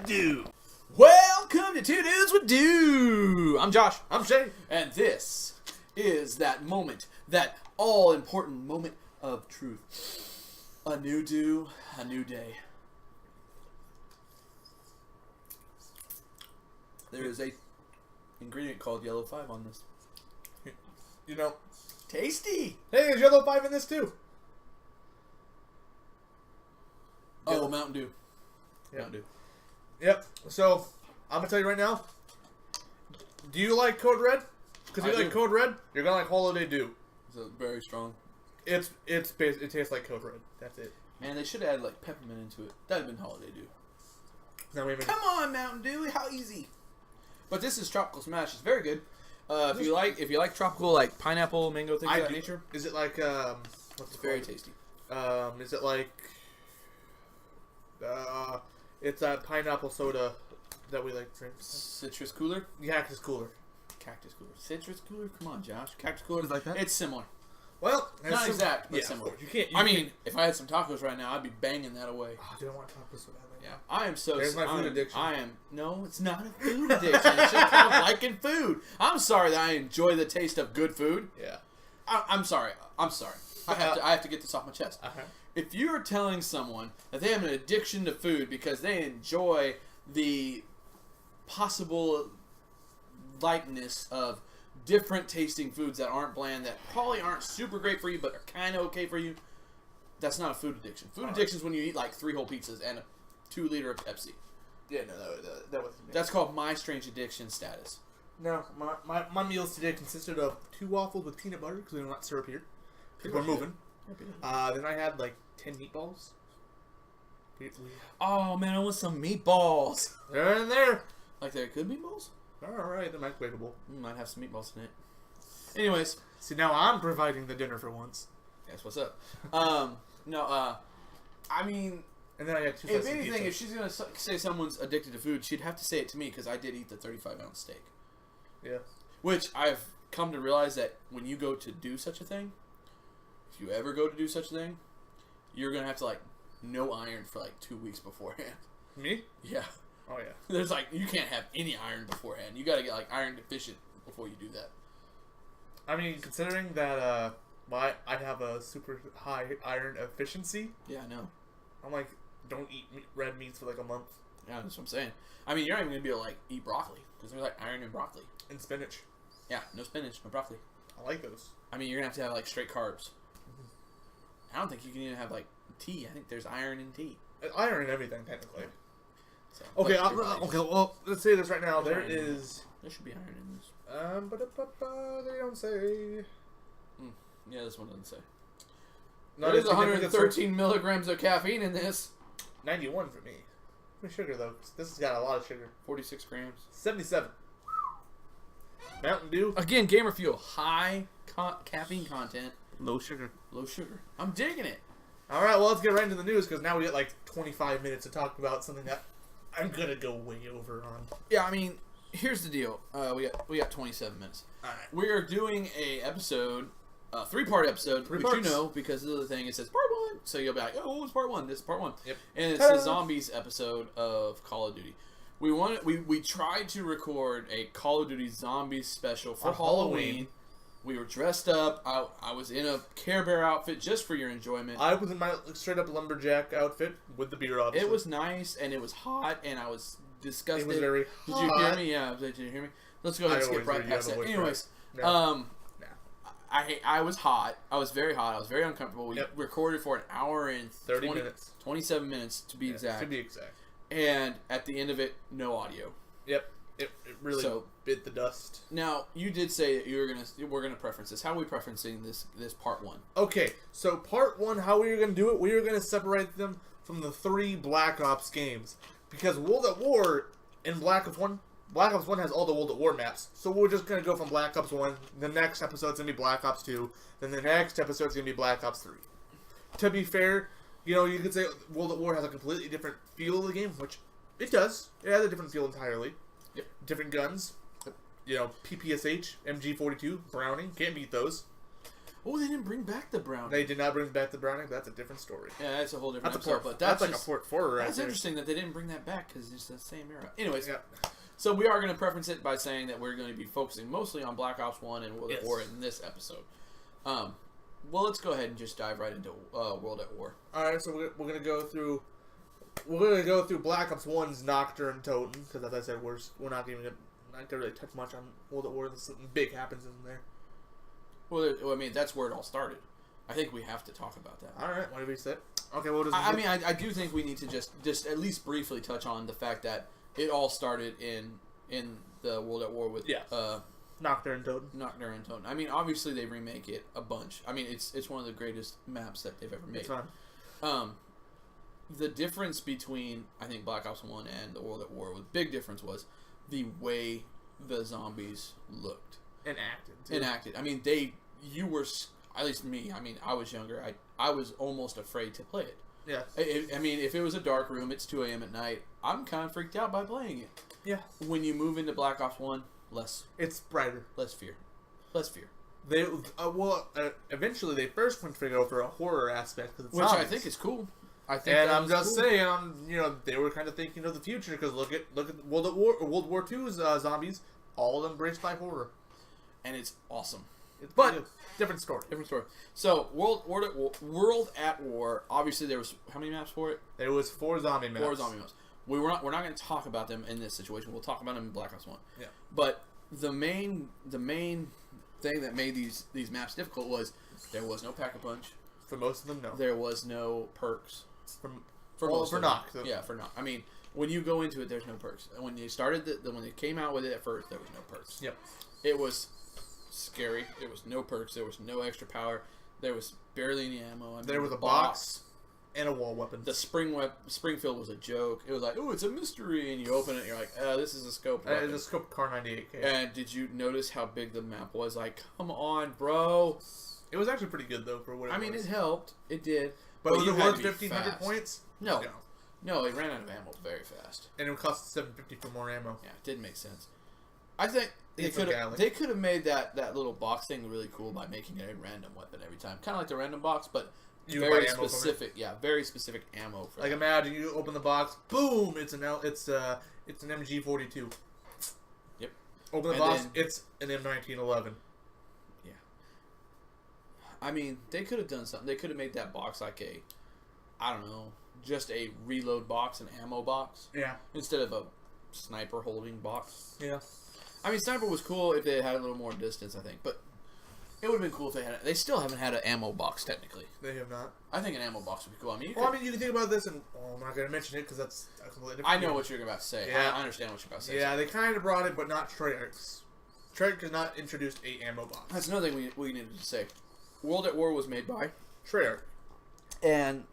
Dew. Welcome to Two Dudes with Dew. I'm Josh. I'm Shae. And this is that moment, that all-important moment of truth. A new dew, a new day. There is a ingredient called yellow 5 on this. You know, Tasty! hey, there's yellow 5 in this too. Oh, Mountain Dew. Yep. Mountain Dew. Yep. So, I'm going to tell you right now. Do you like Code Red? Because if you like Code Red, you're going to like Holiday Dew. It's very strong. It tastes like Code Red. That's it. Man, they should have added like peppermint into it. That would have been Holiday Dew. Now, wait a minute. Come on, Mountain Dew. How easy. But this is Tropical Smash. It's very good. If you like tropical, like pineapple, mango, things of that nature. Is it like It's very tasty. Is it like it's that pineapple soda that we like drink? Citrus Cooler? Cactus Cooler. Cactus Cooler. Citrus Cooler? Come on, Josh. Cactus Cooler Is like that? It's similar. Well, Not exact, but similar. You can't. I mean, if I had some tacos right now, I'd be banging that away. Oh, dude, I want tacos so badly. Yeah, I am so. There's my food addiction. No, it's not a food addiction. It's just kind of liking food. I'm sorry that I enjoy the taste of good food. Yeah. I'm sorry. I have to get this off my chest. If you are telling someone that they have an addiction to food because they enjoy the possible likeness of different tasting foods that aren't bland, that probably aren't super great for you, but are kind of okay for you, that's not a food addiction. Food addiction is when you eat like 3 whole pizzas and a 2 liter of Pepsi. Yeah, no, that wasn't me. That's called my strange addiction status. No, my meals today consisted of 2 waffles with peanut butter because we don't want syrup here. Because we're moving. Then I had like 10 meatballs. Oh man, I want some meatballs. They're in there. Like they're good meatballs? Alright, they're microwavable. Might have some meatballs tonight. Anyways. See, now I'm providing the dinner for once. That's what's up. I mean, and then I had 2 if anything, if she's going to say someone's addicted to food, she'd have to say it to me because I did eat the 35-ounce steak. Yeah. Which I've come to realize that when you go to do such a thing, if you ever go to do such a thing, you're going to have to, like, no iron for, like, 2 weeks beforehand. Me? Yeah. Oh, yeah. There's, like, you can't have any iron beforehand. You got to get, like, iron deficient before you do that. I mean, considering that, I have a super high iron efficiency. Yeah, I know. I'm like, don't eat red meats for like a month. Yeah, that's what I'm saying. I mean, you're not even going to be able to, like, eat broccoli because there's, like, iron in broccoli. And spinach. Yeah, no spinach, no broccoli. I like those. I mean, you're going to have like, straight carbs. I don't think you can even have, like, tea. I think there's iron in tea. Iron in everything, technically. So, okay, well, let's say this right now. There should be iron in this. They don't say. Yeah, this one doesn't say. No, there's 113 milligrams of caffeine in this. 91 for me. For sugar, though. This has got a lot of sugar. 46 grams. 77. Mountain Dew. Again, Gamer Fuel. High caffeine content. Low sugar. Low sugar. I'm digging it. All right, well, let's get right into the news because now we get like 25 minutes to talk about something that I'm going to go way over on. Yeah, I mean, here's the deal. We got 27 minutes. All right. We are doing a episode, 3-part episode, which you know because of the thing. It says part 1, so you'll be like, oh, it's part 1. This is part 1. Yep. And it's the Zombies episode of Call of Duty. We tried to record a Call of Duty Zombies special for Halloween. We were dressed up. I was in a Care Bear outfit just for your enjoyment. I was in my straight up lumberjack outfit with the beer, obviously. It was nice and it was hot and I was disgusted. It was very hot. Did you hear me? Yeah, did you hear me? Let's go ahead and skip right past that. Anyways, I was hot. I was very hot. I was very uncomfortable. We recorded for an hour and 30 minutes. 27 minutes to be exact. To be exact. And at the end of it, no audio. Yep. It really bit the dust. Now, you did say that we're gonna preference this. How are we preferencing this part 1? Okay, so part 1, how we were gonna do it, we were gonna separate them from the 3 Black Ops games. Because World at War and Black Ops 1 has all the World at War maps. So we're just gonna go from Black Ops 1, the next episode's gonna be Black Ops 2, then the next episode's gonna be Black Ops 3. To be fair, you could say World at War has a completely different feel of the game, which it does. It has a different feel entirely. Yep. Different guns. PPSH, MG42, Browning. Can't beat those. Oh, they didn't bring back the brownie. They did not bring back the brownie. That's a different story. Yeah, that's a whole different That's episode. But that's like a port forward. That's interesting that they didn't bring that back because it's the same era. Anyways, yeah. So we are going to preference it by saying that we're going to be focusing mostly on Black Ops 1 and World at War in this episode. Well, let's go ahead and just dive right into World at War. All right, so we're going to go through. We're going to go through Black Ops 1's Nocturne Totem because, as I said, we're not even not gonna really touch much on World at War. Something big happens in there. Well, I mean, that's where it all started. I think we have to talk about that. All right, what did we say? Okay, what does I do think we need to just at least briefly touch on the fact that it all started in the World at War with Nocturne Totem. Nocturne Totem. I mean, obviously they remake it a bunch. I mean, it's one of the greatest maps that they've ever made. It's fun. The difference between I think Black Ops 1 and the World at War, the big difference was the way the zombies looked and acted. And acted. I mean, you were, at least me. I mean, I was younger. I was almost afraid to play it. Yeah. I mean, if it was a dark room, it's 2 a.m. at night, I'm kind of freaked out by playing it. Yeah. When you move into Black Ops 1, it's brighter. Less fear. Less fear. They eventually they first went to go for a horror aspect, which zombies. I think is cool. I think, and I'm just saying, they were kind of thinking of the future because look at World War II's zombies, all embraced by horror, and it's awesome. But different story. So World at War. Obviously, there was how many maps for it? There was 4 zombie maps. 4 zombie maps. We're not going to talk about them in this situation. We'll talk about them in Black Ops 1. Yeah. But the main thing that made these maps difficult was there was no pack-a-punch. For most of them, no. There was no perks. For Knock. Yeah, for Knock. I mean, when you go into it, there's no perks. And when they started when they came out with it at first, there was no perks. Yep. It was scary. There was no perks. There was no extra power. There was barely any ammo. I mean, there was a box and a wall weapon. The Springfield was a joke. It was like, oh, it's a mystery, and you open it, and you're like, this is a scope. It's a scope Car 98K. And did you notice how big the map was? Like, come on, bro. It was actually pretty good though for what it was. I mean, it helped. It did. But was it worth 1,500 points? No, it ran out of ammo very fast, and it would cost $750 for more ammo. Yeah, it didn't make sense. I think they could have made that little box thing really cool by making it a random weapon every time, kind of like the random box, but very specific. Yeah, very specific ammo. For like that. Imagine you open the box, boom! It's an MG42. Yep. Open the box, it's an M1911. Yeah. I mean, they could have done something. They could have made that box like just a reload box, an ammo box. Yeah. Instead of a sniper holding box. Yeah. I mean, sniper was cool if they had a little more distance, I think, but it would have been cool if they had it. They still haven't had an ammo box, technically. They have not. I think an ammo box would be cool. I mean, you can think about this, and I'm not going to mention it because that's a completely different I know what you're about to say. Yeah. I understand what you're about to say. Yeah, they kind of brought it, but not Treyarch. Treyarch has not introduced a ammo box. That's another thing we needed to say. World at War was made by Treyarch. And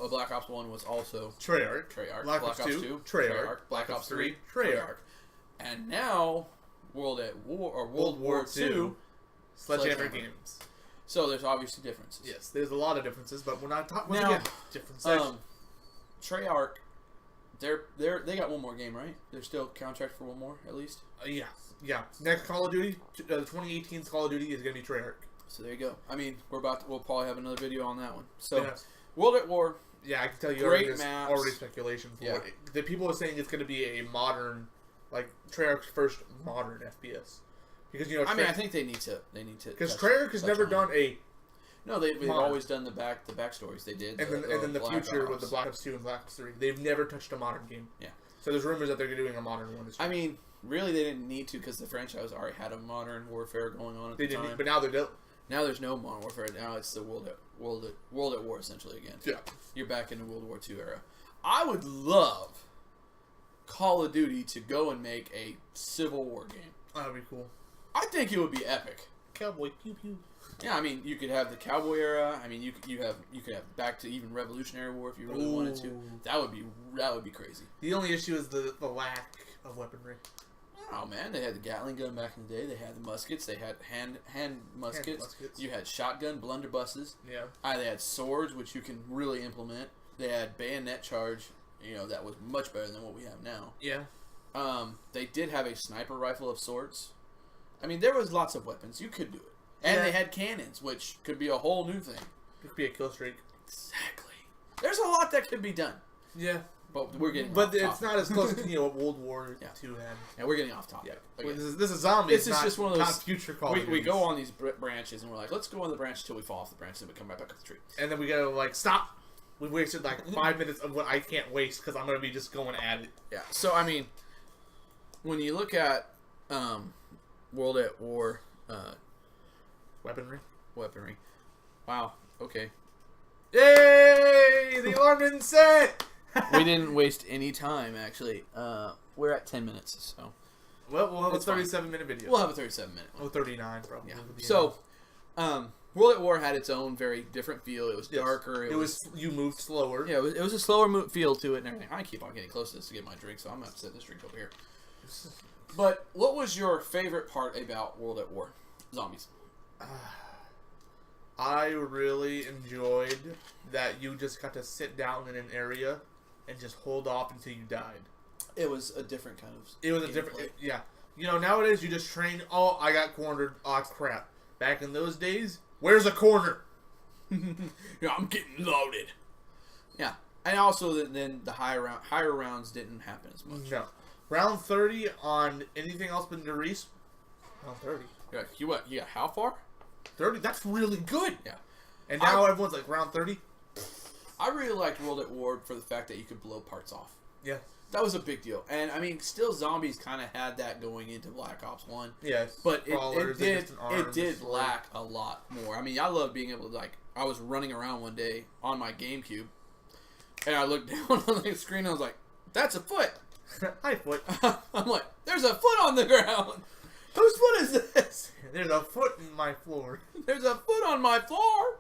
Black Ops 1 was also Treyarch. Black Ops 2, Treyarch. Black Ops 3, Treyarch. And now World War 2, Sledgehammer Games. So there's obviously differences. Yes, there's a lot of differences, but we're not talking about differences. Treyarch, they got one more game, right? They're still contract for one more, at least? Yeah. Next Call of Duty, 2018's Call of Duty is going to be Treyarch. So there you go. I mean, we'll probably have another video on that one. So, yes. World at War. Yeah, I can tell you great maps. Already speculation for it. The people are saying it's going to be a modern, like Treyarch's first modern FPS. Because I think they need to. Because Treyarch has never done a. No, they've always done the backstories. They did, and then the future with the Black Ops 2 and Black Ops 3. They've never touched a modern game. Yeah. So there's rumors that they're doing a modern one. I mean, really, they didn't need to because the franchise already had a modern warfare going on at the time. But now they don't. Now there's no modern warfare. Now it's the World at War essentially again. Yeah. You're back in the World War II era. I would love Call of Duty to go and make a Civil War game. That would be cool. I think it would be epic. Cowboy pew pew. Yeah, I mean, you could have the cowboy era. I mean, you could have back to even Revolutionary War if you really wanted to. That would be crazy. The only issue is the lack of weaponry. Oh man, they had the Gatling gun back in the day. They had the muskets. They had hand muskets. You had shotgun blunderbusses. Yeah. They had swords, which you can really implement. They had bayonet charge. That was much better than what we have now. Yeah. They did have a sniper rifle of sorts. I mean, there was lots of weapons. You could do it. And they had cannons, which could be a whole new thing. It could be a kill streak. Exactly. There's a lot that could be done. Yeah. But we're getting But it's not as close to what World War II had. Yeah, we're getting off topic. Yeah. Well, this is zombies. This is just one of those. Not future Call of Duty. We go on these branches and we're like, let's go on the branch until we fall off the branch, and we come right back up the tree. And then we gotta like stop. We've wasted like 5 minutes of what I can't waste because I'm gonna be just going at it. Yeah. So I mean, when you look at World at War Weaponry. Wow. Okay. Yay! The alarm didn't set. We didn't waste any time actually. We're at 10 minutes, so. Well, we'll have a 37-minute video. We'll have a 37-minute one. Oh, 39 probably. Yeah. So, World at War had its own very different feel. It was darker. It was you moved slower. Yeah, it was a slower feel to it and everything. I keep on getting close to this to get my drink, so I'm going to set this drink over here. But what was your favorite part about World at War? Zombies. I really enjoyed that you just got to sit down in an area and just hold off until you died. It was a different kind of. It was a different. Yeah. You know, nowadays you just train. Oh, I got cornered. Oh, crap. Back in those days, where's a corner? Yeah, I'm getting loaded. Yeah, and also then the higher rounds didn't happen as much. No, round 30 on anything else but Derice. Round 30. Yeah, you what? You got how far? 30. That's really good. Yeah. And now everyone's like round 30. I really liked World at War for the fact that you could blow parts off. Yeah. That was a big deal. And, I mean, still Zombies kind of had that going into Black Ops 1. Yes. But it did lack a lot more. I mean, I love being able to, like, I was running around one day on my GameCube, and I looked down on the screen, and I was like, that's a foot. Hi, foot. I'm like, there's a foot on the ground. Whose foot is this? There's a foot in my floor. There's a foot on my floor.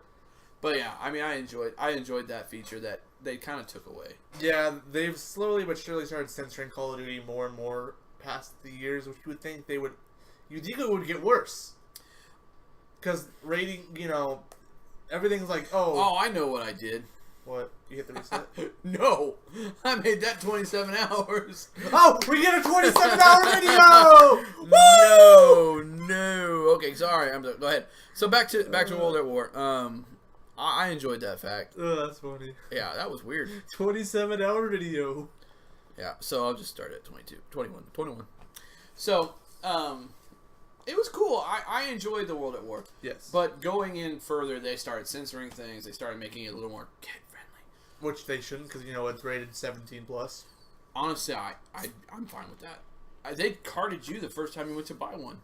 But yeah, I mean, I enjoyed that feature that they kind of took away. Yeah, they've slowly but surely started censoring Call of Duty more and more past the years, which you would think they would. You'd think it would get worse. Because rating, you know, everything's like, Oh, I know what I did. What? You hit the reset? No, I made that 27 hours. Oh, we get a 27-hour video. No. Okay, sorry. Go ahead. So back to World at War. I enjoyed that fact. Oh, that's funny. Yeah, that was weird. 27-hour video. Yeah, so I'll just start at 21. So, it was cool. I enjoyed the World at War. Yes. But going in further, they started censoring things. They started making it a little more kid-friendly. Which they shouldn't, because, you know, it's rated 17+. Honestly, I'm fine with that. They carded you the first time you went to buy one.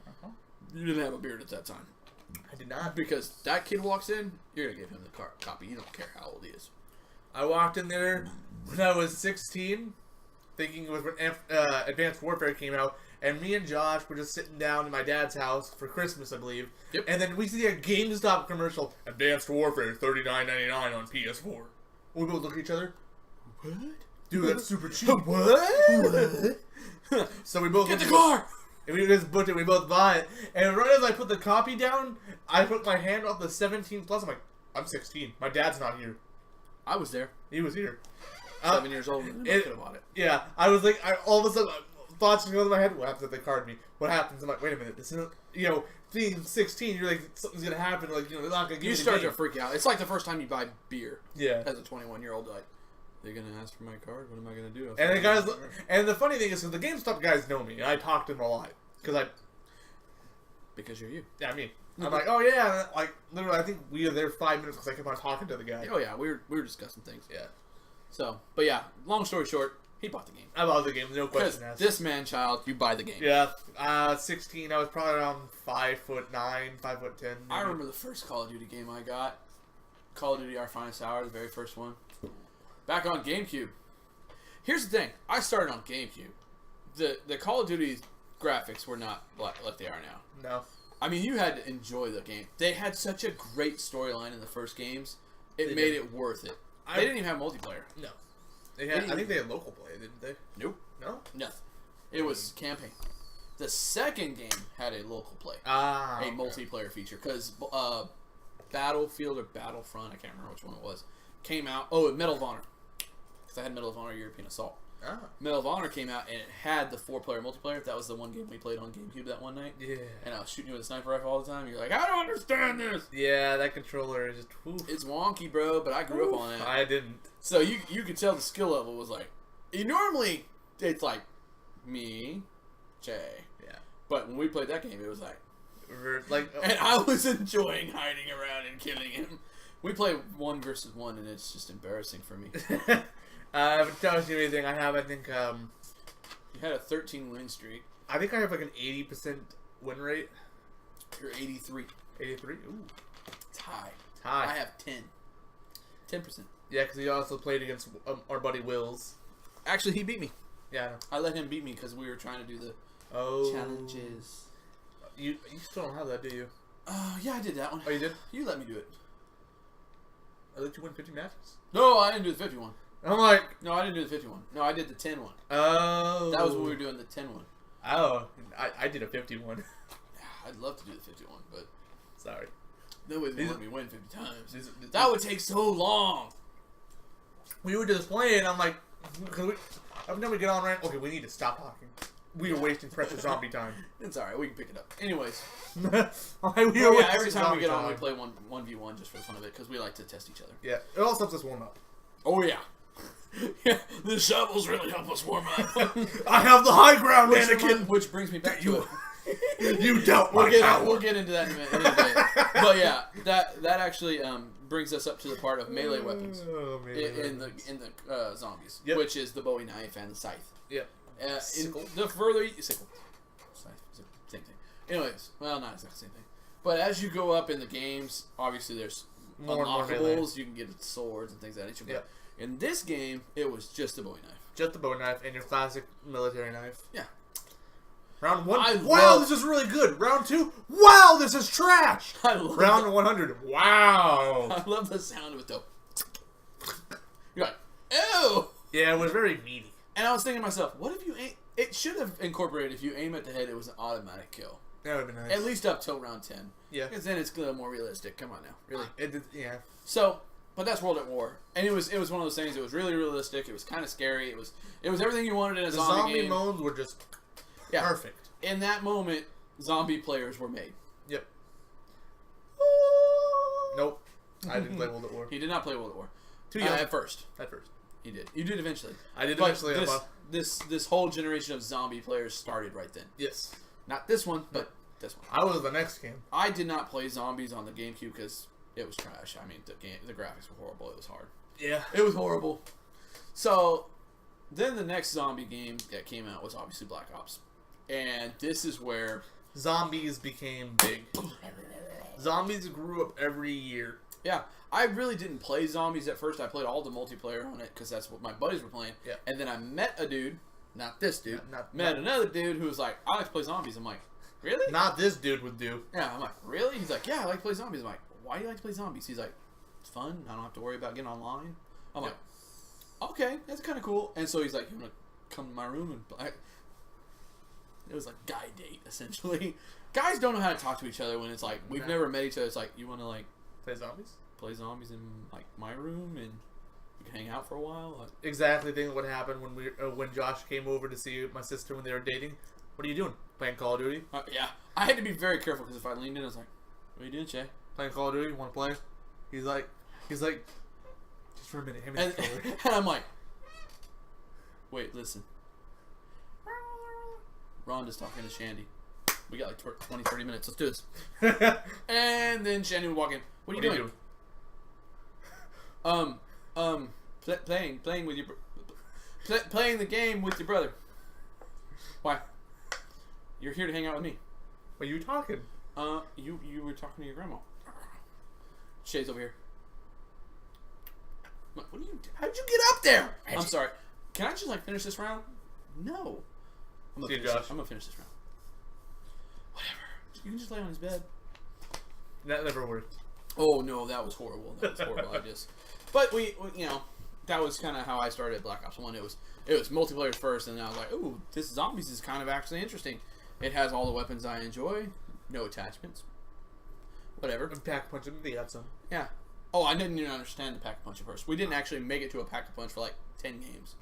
Uh-huh. You didn't have a beard at that time. I did not. Because that kid walks in, you're going to give him the copy. You don't care how old he is. I walked in there when I was 16, thinking it was when Advanced Warfare came out, and me and Josh were just sitting down in my dad's house for Christmas, I believe. Yep. And then we see a GameStop commercial, Advanced Warfare, $39.99 on PS4. We both look at each other. What? Dude, that's super cheap. What? So we both get the car. And we just booked it. We both bought it. And right as I put the copy down, I put my hand on the 17+. I'm like, I'm 16. My dad's not here. I was there. He was here. 7 years old. And I could have bought it. Yeah, I was like, all of a sudden, thoughts go through my head. What happens if they card me? What happens? I'm like, wait a minute. This isn't, you know, being 16, you're like, something's gonna happen. Like, you know, they're not gonna give me. You start to freak out. It's like the first time you buy beer. Yeah. As a 21-year-old, like, they're gonna ask for my card. What am I gonna do? And the guys, and the funny thing is, because the GameStop guys know me, and I talk to them a lot, because you're you. Yeah, me. I'm like, oh yeah, like literally, I think we were there 5 minutes because I kept on talking to the guy. Oh yeah, we were discussing things. Yeah. So, but yeah, long story short, he bought the game. I bought the game, no question asked. This man child, you buy the game. Yeah. 16. I was probably around 5'9", 5'10". Maybe. I remember the first Call of Duty game I got. Call of Duty: Our Finest Hour, the very first one. Back on GameCube. Here's the thing. I started on GameCube. The Call of Duty graphics were not like they are now. No. I mean, you had to enjoy the game. They had such a great storyline in the first games. It made it worth it. They didn't even have multiplayer. No. They had. I think they had local play, didn't they? Nope. No? Nothing. It was campaign. The second game had a local play. A multiplayer feature. Because Battlefield or Battlefront, I can't remember which one it was, came out. Oh, Medal of Honor. Because I had Medal of Honor European Assault. Medal of Honor came out, and it had the 4-player multiplayer. That was the one game we played on GameCube that one night. Yeah. And I was shooting you with a sniper rifle all the time. You're like, I don't understand this. Yeah, that controller is just... Oof. It's wonky, bro, but I grew up on it. I didn't. So you could tell the skill level was like... Normally, it's like, me, Jay. Yeah. But when we played that game, it was like... Like, and I was enjoying hiding around and killing him. We play 1 versus 1, and it's just embarrassing for me. I haven't told you anything. I think... You had a 13 win streak. I think I have like an 80% win rate. You're 83. 83? Ooh. It's high. It's high. I have 10. 10%. Yeah, because he also played against our buddy Wills. Actually, he beat me. Yeah, I let him beat me because we were trying to do the challenges. You still don't have that, do you? Yeah, I did that one. Oh, you did? You let me do it. I let you win 50 matches? No, I didn't do the 51. I'm like... No, I didn't do the 51. No, I did the 10 one. Oh. That was when we were doing the 10 one. Oh, I did a 51. I'd love to do the 51, but... Sorry. Nobody's going to let me win 50 times. That would take so long. We were just playing, I'm like... Cause every time we get on right... Okay, we need to stop talking. We are wasting precious zombie time. It's alright, we can pick it up. Anyways. Every time we get on, we play 1v1 just for the fun of it, because we like to test each other. Yeah, it also helps us warm up. Oh, yeah. Yeah, the shovels really help us warm up. I have the high ground, Anakin! Which brings me back to it. You doubt we'll get into that in a minute. But yeah, that actually brings us up to the part of melee weapons in the zombies, which is the Bowie knife and the scythe. Yep. The further you... Sickle. Same thing. Anyways, well, not exactly the same thing. But as you go up in the games, obviously there's more unlockables. You can get swords and things like that. Yep. In this game, it was just the Bowie knife. Just the Bowie knife and your classic military knife. Yeah. Round 1. Wow, this is really good. Round 2. Wow, this is trash. Round 100. Wow. I love the sound of it though. You're like, ew. Yeah, it was very meaty. And I was thinking to myself, what if you aim... It should have incorporated if you aim at the head, it was an automatic kill. That would have been nice. At least up till round 10. Yeah. Because then it's a little more realistic. Come on now. Really? Yeah. So, but that's World at War. And it was one of those things, it was really realistic. It was kind of scary. It was everything you wanted in a zombie game. The zombie modes were just perfect. In that moment, zombie players were made. Yep. Nope. I didn't play World at War. He did not play World at War. Too young. At first. He did. You did eventually. I did eventually. This whole generation of zombie players started right then. Yes. Not this one, but this one. I was the next game. I did not play zombies on the GameCube because it was trash. I mean, the graphics were horrible. It was hard. Yeah. It was horrible. So, then the next zombie game that came out was obviously Black Ops. And this is where... Zombies became big. Zombies grew up every year. Yeah. I really didn't play zombies at first. I played all the multiplayer on it because that's what my buddies were playing. Yeah. And then I met a dude, not this dude, met another dude who was like, I like to play zombies. I'm like, really? Not this dude would do. Yeah, I'm like, really? He's like, yeah, I like to play zombies. I'm like, why do you like to play zombies? He's like, it's fun. I don't have to worry about getting online. I'm like, okay, that's kind of cool. And so he's like, you want to come to my room and play? It was like guy date, essentially. Guys don't know how to talk to each other when it's like, we've never met each other. It's like, you want to like... Play zombies? Play zombies in like my room and we can hang out for a while. Like, exactly. Think what happened when Josh came over to see my sister when they were dating. What are you doing? Playing Call of Duty? Yeah, I had to be very careful because if I leaned in, I was like, "What are you doing, Shae? Playing Call of Duty? Want to play?" He's like, just for a minute. And I'm like, wait, listen. Rhonda's talking to Shandy. We got like 20, 30 minutes. Let's do this. And then Shandy would walk in. What are you doing? Playing with your playing the game with your brother. Why? You're here to hang out with me. What are you talking? You were talking to your grandma. Shae's over here. What are you doing? How'd you get up there? I'm sorry. Can I just like finish this round? No. I'm gonna finish this round. Whatever. You can just lay on his bed. That never worked. Oh no, that was horrible. But we you know, that was kind of how I started Black Ops 1. It was multiplayer first, and then I was like, ooh, this zombies is kind of actually interesting. It has all the weapons I enjoy, no attachments, whatever. And pack-a-punch, they got some. Yeah. Oh, I didn't even understand the pack-a-punch at first. We didn't actually make it to a pack-a-punch for like 10 games.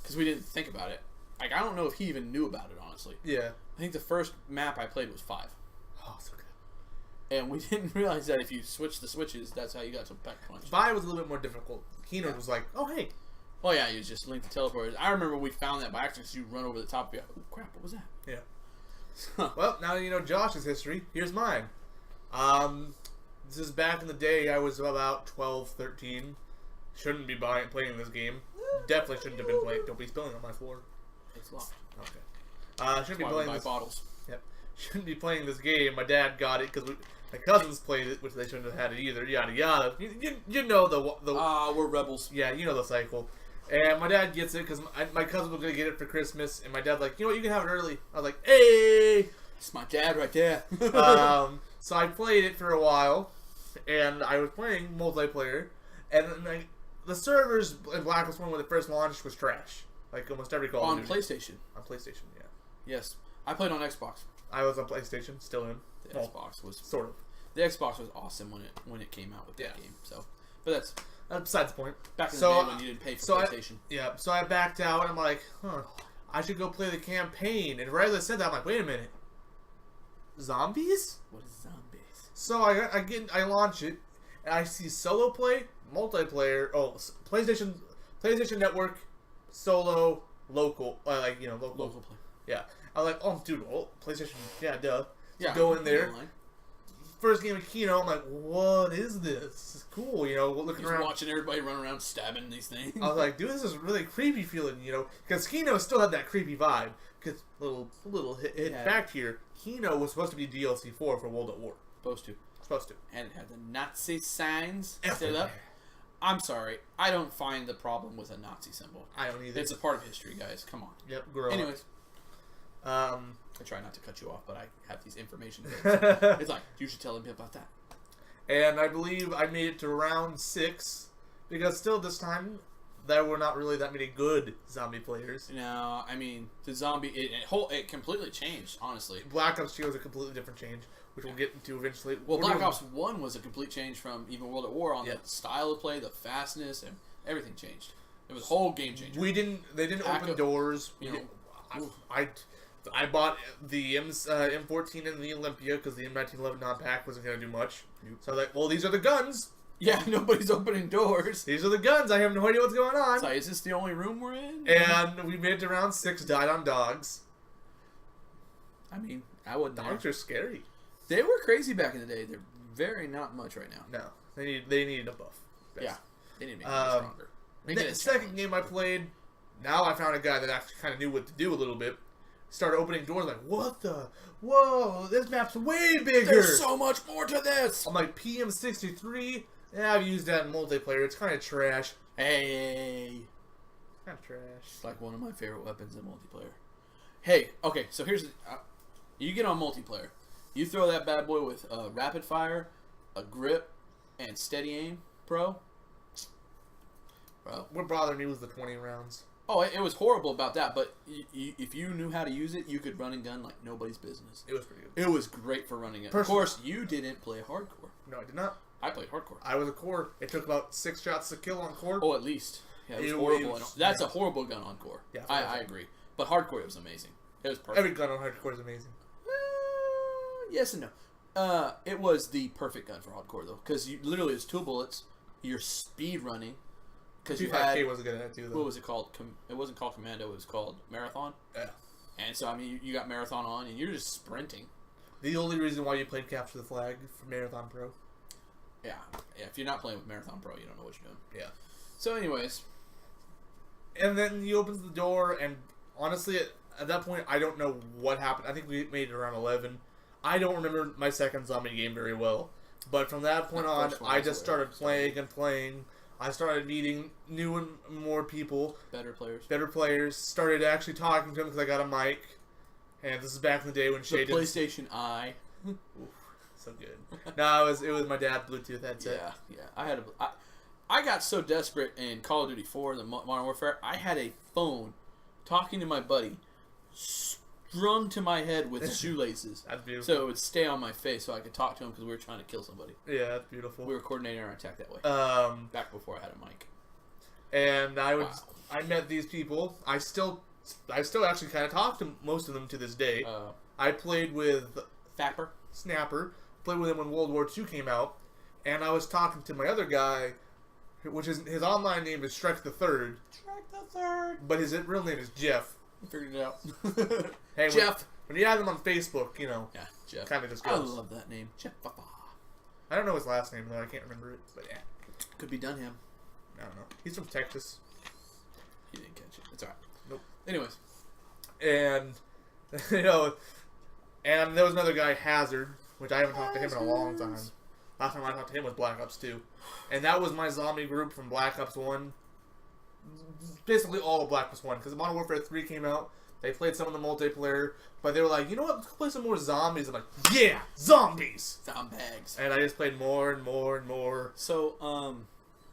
because we didn't think about it. Like, I don't know if he even knew about it, honestly. Yeah. I think the first map I played was 5. Oh, so good. And we didn't realize that if you switch the switches, that's how you got to Pack Punch. 5 was a little bit more difficult. Keno was like, oh, hey. Oh, yeah, you just link the teleporters. I remember we found that by accident, so you run over the top of it. Oh, crap, what was that? Yeah. Well, now you know Josh's history. Here's mine. This is back in the day. I was about 12, 13. Shouldn't be playing this game. Definitely shouldn't have been playing. Don't be spilling on my floor. It's locked. Okay. Shouldn't be playing this. Bottles. Yep. Shouldn't be playing this game. My dad got it because my cousins played it, which they shouldn't have had it either. Yada yada. You know the. We're rebels. Yeah, you know the cycle. And my dad gets it because my cousin was gonna get it for Christmas, and my dad's like, you know what, you can have it early. I was like, hey. It's my dad right there. So I played it for a while, and I was playing multiplayer, and then the servers in Black Ops 1 when it first launched was trash. Like almost every Call of Duty. On PlayStation. On PlayStation, yeah. Yes. I played on Xbox. I was on PlayStation, still in. The Xbox was sort of. The Xbox was awesome when it came out with that game. So, but that's besides the point. Back in the day when you didn't pay for PlayStation. So I backed out, and I'm like, I should go play the campaign. And right as I said that, I'm like, wait a minute. Zombies? What is zombies? So I launch it, and I see solo play, multiplayer. Oh, PlayStation Network, solo, local, local play. Yeah, I'm like, oh, dude, PlayStation, yeah, duh. Yeah, go in there. First game of Keno, I'm like, what is this? This is cool, looking around. Watching everybody run around stabbing these things. I was like, dude, this is really creepy feeling, because Keno still had that creepy vibe. Because little hit back here, Keno was supposed to be DLC 4 for World at War. Supposed to. And it had the Nazi signs set up. I'm sorry, I don't find the problem with a Nazi symbol. I don't either. It's a part of history, guys. Come on. Yep, grow Anyways. up. I try not to cut you off, but I have these information things. It's like, you should tell him about that. And I believe I made it to round 6, because still this time, there were not really that many good zombie players. No, I mean, the zombie, it completely changed, honestly. Black Ops 2 was a completely different change, which we'll get into eventually. Well, Black Ops 1 was a complete change from even World at War on the style of play, the fastness, and everything changed. It was a whole game changer. They didn't open doors. I bought the M14 and the Olympia because the M1911 non-pack wasn't going to do much. Nope. So I was like, well, these are the guns. Yeah, nobody's opening doors. These are the guns. I have no idea what's going on. So is this the only room we're in? And we made it to round 6, died on dogs. I mean, I wouldn't. Dogs are scary. They were crazy back in the day. They're very not much right now. No, they needed a buff. Best. Yeah, they need to make it stronger. The second game I played, now I found a guy that actually kind of knew what to do a little bit. Started opening doors like, what the? Whoa, this map's way bigger. There's so much more to this. I'm like, PM63? Yeah, I've used that in multiplayer. It's kind of trash. Hey. Kind of trash. It's like one of my favorite weapons in multiplayer. Hey, okay, so here's... you get on multiplayer. You throw that bad boy with rapid fire, a grip, and steady aim, bro. What bothered me was the 20 rounds. Oh, it was horrible about that, but if you knew how to use it, you could run and gun like nobody's business. It was pretty good. It was great for running it. Of course, you didn't play hardcore. No, I did not. I played hardcore. I was a core. It took about 6 shots to kill on core. Oh, at least. Yeah, it was horrible. That's a horrible gun on core. Yeah, I agree. But hardcore, it was amazing. It was perfect. Every gun on hardcore is amazing. Yes and no. It was the perfect gun for hardcore, though. Because literally, it's 2 bullets. You're speed running. Because you had... wasn't good at that, too, though. What was it called? It wasn't called Commando. It was called Marathon. Yeah. And so, I mean, you got Marathon on, and you're just sprinting. The only reason why you played Capture the Flag for Marathon Pro. Yeah. If you're not playing with Marathon Pro, you don't know what you're doing. Yeah. So, anyways. And then he opens the door, and honestly, at that point, I don't know what happened. I think we made it around 11. I don't remember my second zombie game very well. But from that point on, I just started playing and playing. I started meeting new and more people. Better players. Started actually talking to them because I got a mic. And this is back in the day when Shae did... PlayStation Eye. Oof, so good. No, it was my dad's Bluetooth headset. Yeah. I got so desperate in Call of Duty 4, the Modern Warfare, I had a phone talking to my buddy strung to my head with shoelaces. That's beautiful. So it would stay on my face so I could talk to him because we were trying to kill somebody. Yeah, that's beautiful. We were coordinating our attack that way. Back before I had a mic. And I would I met these people. I still actually kind of talk to most of them to this day. I played with Snapper. Played with him when World War II came out, and I was talking to my other guy, which is his online name is Shrek the Third. But his real name is Jeff. I figured it out. Hey, Jeff. When you add him on Facebook, you know, yeah, Jeff. Kind of just goes. I love that name, Jeff. I don't know his last name though. I can't remember it, but yeah, could be Dunham. I don't know. He's from Texas. He didn't catch it. It's alright. Nope. Anyways, and you know, and there was another guy, Hazard, which I haven't talked to him in a long time. Last time I talked to him was Black Ops 2. And that was my zombie group from Black Ops 1. Basically all of Black Ops 1. Because Modern Warfare 3 came out. They played some of the multiplayer. But they were like, you know what? Let's play some more zombies. I'm like, yeah! Zombies! Zombags. And I just played more and more and more. So,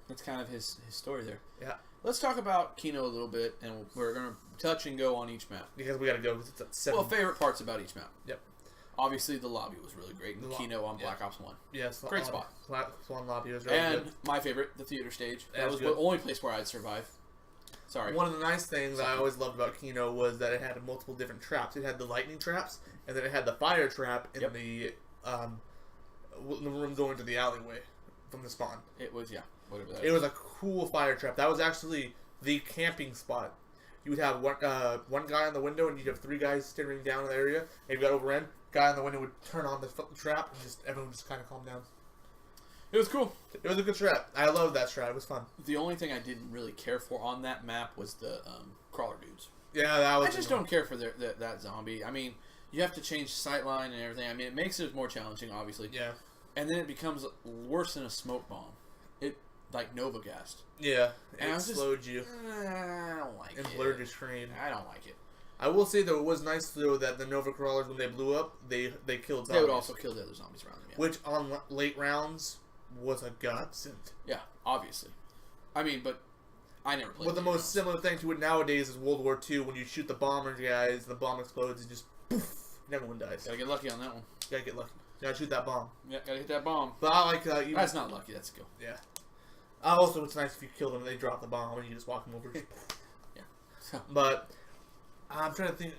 that's kind of his story there. Yeah. Let's talk about Kino a little bit. And we're going to touch and go on each map. Because we got to go. Because it's at 7. Well, favorite parts about each map. Yep. Obviously, the lobby was really great. And Kino on Black Ops 1. Yes. Great spot. Black Ops 1 lobby was really good. And my favorite, the theater stage. That was good. the only place where I'd survive. Sorry. One of the nice things I always loved about Kino was that it had multiple different traps. It had the lightning traps, and then it had the fire trap in the room going to the alleyway from the spawn. It was, whatever that is. It was a cool fire trap. That was actually the camping spot. You would have one guy on the window, and you'd have 3 guys staring down in the area. And if you got overrun, guy on the window would turn on the trap, and everyone would just kind of calm down. It was cool. It was a good strat. I loved that strat. It was fun. The only thing I didn't really care for on that map was the crawler dudes. Yeah, that was. I just don't care for that zombie. I mean, you have to change sightline and everything. I mean, it makes it more challenging, obviously. Yeah. And then it becomes worse than a smoke bomb. It like Nova gassed. Yeah. And it slowed you. I don't like it. And blurred your screen. I don't like it. I will say though, it was nice though that the Nova crawlers, when they blew up, they killed zombies. They would also kill the other zombies around them. Yeah. Which on late rounds was a godsend. Yeah, obviously. I mean, but I never played. But the most similar thing to it nowadays is World War II, when you shoot the bomber guys, the bomb explodes and just poof, and everyone dies. Gotta get lucky on that one. Gotta get lucky. Gotta shoot that bomb. Yeah, gotta hit that bomb. But I like that's not lucky. That's a skill. Yeah. Also, it's nice if you kill them and they drop the bomb and you just walk them over. Yeah. But I'm trying to think.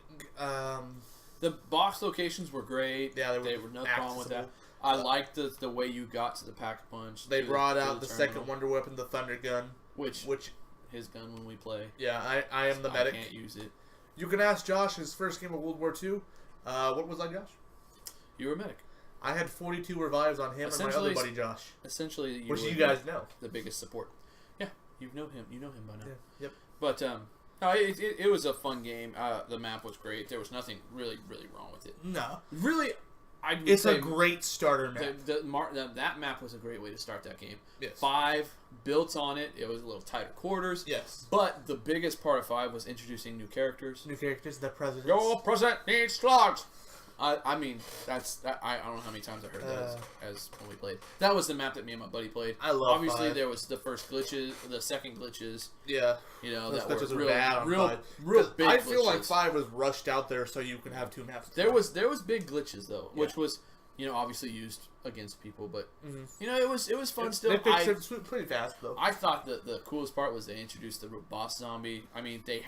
The box locations were great. Yeah, they were no problem with that. I liked the way you got to the pack-a-punch. They brought out the second wonder weapon, the thunder gun, which his gun when we play. Yeah, I am the medic. I can't use it. You can ask Josh his first game of World War II. What was I, Josh? You were a medic. I had 42 revives on him and my other buddy Josh. Essentially, which you guys know, the biggest support. Yeah, you know him. You know him by now. Yeah. Yep. But no, it was a fun game. The map was great. There was nothing really wrong with it. No, really. It's a great starter map. That map was a great way to start that game. Yes. 5 built on it. It was a little tighter quarters. Yes. But the biggest part of 5 was introducing new characters. The president. Your president needs slugs. I mean, I don't know how many times I heard that as when we played. That was the map that me and my buddy played. I love Obviously, 5. there was the first glitches, the second glitches. Yeah. You know, those that glitches were bad on 5. real big I feel glitches. like 5 was rushed out there so you could have 2 maps. There was big glitches though, which was, you know, obviously used against people, but you know, it was fun still. They fixed it pretty fast though. I thought the coolest part was they introduced the boss zombie. I mean, they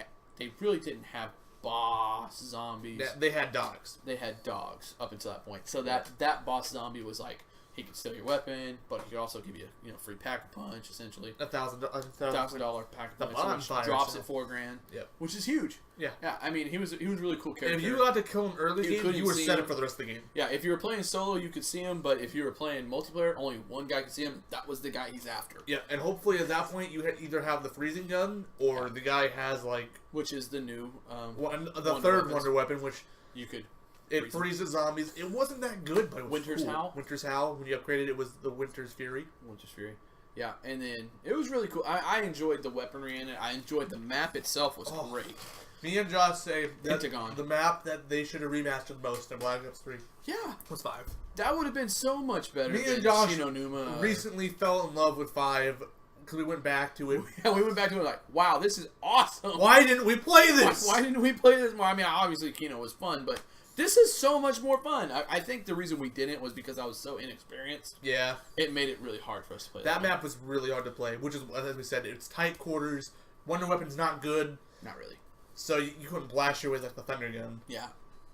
really didn't have boss zombies. They had dogs. They had dogs up until that point. So that boss zombie was like, he could steal your weapon, but he could also give you free pack-a-punch essentially. $1,000 pack-a-punch, which drops at $4,000. Yep. Which is huge. Yeah. Yeah. I mean, he was a really cool character. And if you got to kill him early game, you were set up for the rest of the game. Yeah. If you were playing solo, you could see him, but if you were playing multiplayer, only one guy could see him. That was the guy he's after. Yeah. And hopefully at that point you either have the freezing gun or the guy has which is the new the third wonder weapon, which you could. It freezes zombies. It wasn't that good, but it was Winter's cool. Howl? Winter's Howl. When you upgraded it, was the Winter's Fury. Winter's Fury. Yeah, and then it was really cool. I enjoyed the weaponry in it. I enjoyed the map itself was great. Me and Josh say that Pentagon. The map that they should have remastered most in Black Ops 3. Yeah. Was 5. That would have been so much better Me than and Josh Shinonuma. recently fell in love with 5 because we went back to it. Yeah, we went back to it like, wow, this is awesome. Why didn't we play this? Why didn't we play this more? I mean, obviously Kino was fun, but this is so much more fun. I think the reason we didn't was because I was so inexperienced. Yeah. It made it really hard for us to play. That map was really hard to play, which is, as we said, it's tight quarters. Wonder Weapon's not good. Not really. So you couldn't blast your way like the Thunder Gun. Yeah.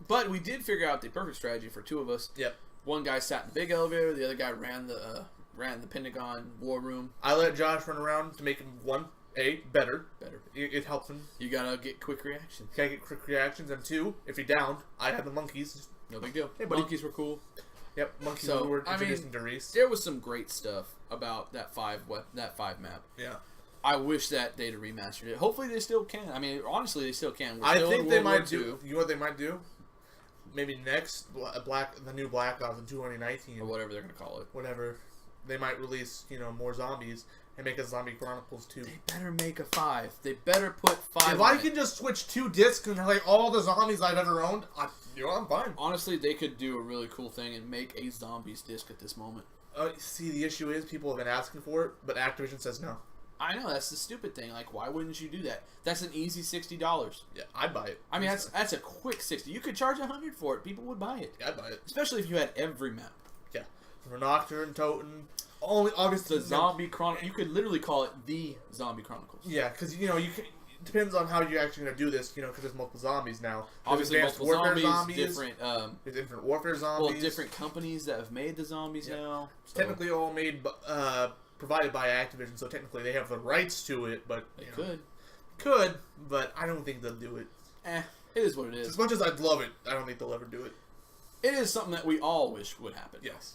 But we did figure out the perfect strategy for two of us. Yep. One guy sat in the big elevator. The other guy ran the Pentagon war room. I let Josh run around to make him better. It helps him. You gotta get quick reactions. Can't get quick reactions. And 2, if he downed, I had the monkeys. No big deal. Hey, buddy. Monkeys were cool. Yep, monkeys were introduced into Reese. There was some great stuff about that 5 map. Yeah. I wish that they'd have remastered it. Hopefully they still can. I mean, honestly, they still can. I think they might do. You know what they might do? Maybe next the new Black Ops in 2019 or whatever they're gonna call it. Whatever, they might release more zombies and make a Zombie Chronicles 2. They better make a 5. They better put 5. If I can just switch 2 discs and like all the zombies I've ever owned, I'm fine. Honestly, they could do a really cool thing and make a zombies disc at this moment. See, the issue is people have been asking for it, but Activision says no. I know, that's the stupid thing. Like, why wouldn't you do that? That's an easy $60. Yeah, I'd buy it. I mean, that's a quick 60. You could charge $100 for it. People would buy it. Yeah, I'd buy it. Especially if you had every map. Yeah. For Nocturne, Toten, obviously the Zombie Chronicles. You could literally call it the Zombie Chronicles. Yeah, because, you can... It depends on how you're actually going to do this, because there's multiple zombies now. Obviously, multiple zombies, different... there's different warfare zombies. Well, different companies that have made the zombies now. So. Technically all made... provided by Activision, so technically they have the rights to it, but... They could. Could, but I don't think they'll do it. It is what it is. As much as I'd love it, I don't think they'll ever do it. It is something that we all wish would happen. Yes.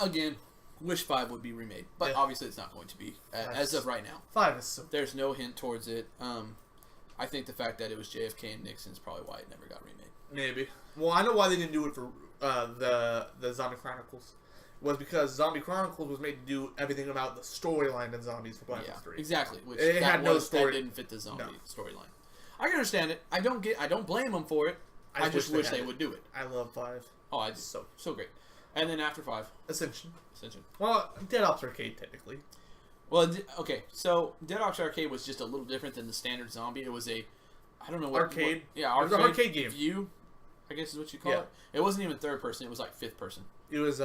Again, wish 5 would be remade, but obviously it's not going to be, as of right now. 5 is so... There's no hint towards it. I think the fact that it was JFK and Nixon is probably why it never got remade. Maybe. Well, I know why they didn't do it for the Zombie Chronicles. Was because Zombie Chronicles was made to do everything about the storyline in Zombies for Black Ops 3. Exactly. Which it had no story. That didn't fit the zombie storyline. I can understand it. I don't blame them for it. I just wish they would do it. I love 5. Oh, I do. So great. And then after 5, Ascension. Ascension. Well, Dead Ops Arcade technically. Well, okay. So Dead Ops Arcade was just a little different than the standard zombie. It was a, I don't know what arcade. Arcade. It was an arcade game. View, I guess is what you call it. It wasn't even third person. It was like fifth person. It was